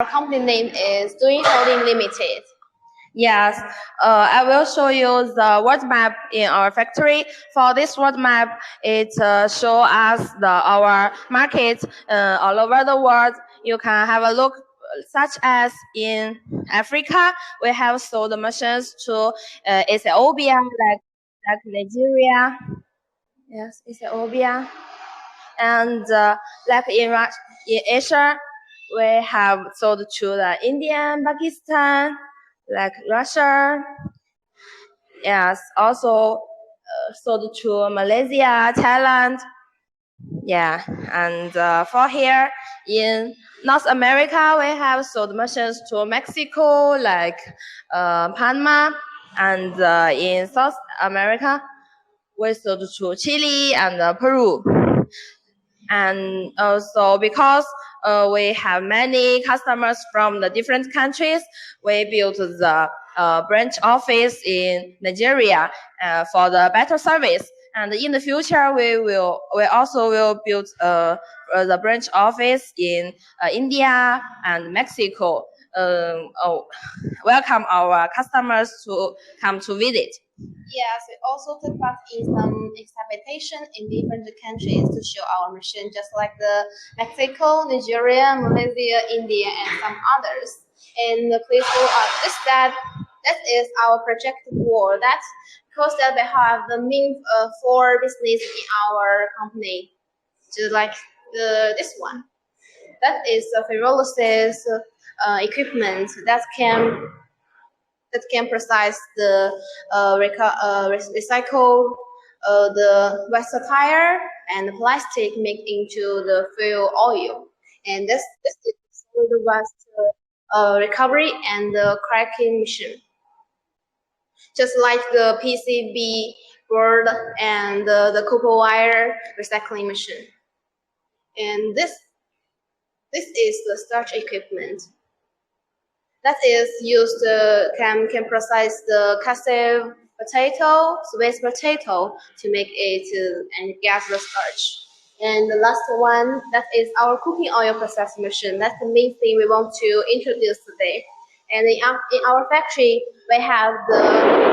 Our company name is Doing Holding Limited. Yes, I will show you the world map in our factory. For this world map, it show us our market all over the world. You can have a look, such as in Africa, we have sold machines to Ethiopia, like Nigeria. Yes, Ethiopia, and like in Asia, we have sold to the India, Pakistan, like Russia. Yes, also sold to Malaysia, Thailand. Yeah, and for here in North America, we have sold machines to Mexico, like Panama, and in South America, we sold to Chile and Peru. And also because we have many customers from the different countries, we built the branch office in Nigeria for the better service. And in the future, we also will build the branch office in India and Mexico. Welcome our customers to come to visit. Yes, we also took part in some exhibition in different countries to show our machine, just like the Mexico, Nigeria, Malaysia, India, and some others. And please know that is our projected goal. That's because that we have the means for business in our company, just like this one. That is a pyrolysis equipment that can process the recycle the versatile and plastic made into the fuel oil, and this is the waste recovery and the cracking machine, just like the PCB board and the copper wire recycling machine. And this is the starch equipment that is used can process the cashew potato, sweet potato to make it and get the starch. And the last one, that is our cooking oil processing machine. That's the main thing we want to introduce today. And in our factory, we have the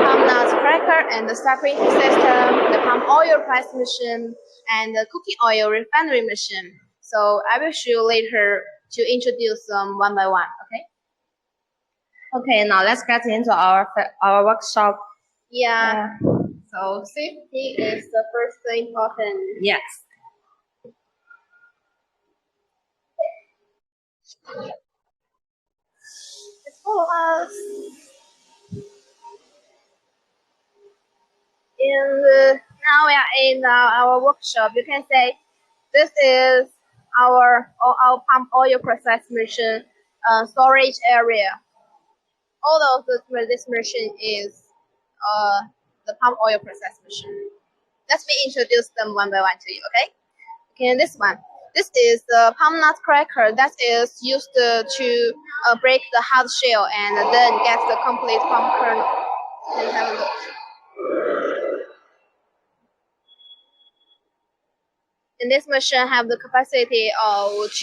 palm nut cracker and the separating system, the palm oil press machine, and the cooking oil refinery machine. So I will show you later to introduce them one by one. Okay. Okay, now let's get into our workshop. Yeah. So safety is the first important. Yes. Let's follow us. Now we are in our workshop. You can say this is our palm oil process machine storage area. All of this machine is the palm oil process machine. Let me introduce them one by one to you, okay? Okay, this one. This is the palm nut cracker that is used to break the hard shell and then get the complete palm kernel. Let's have a look. And this machine have the capacity of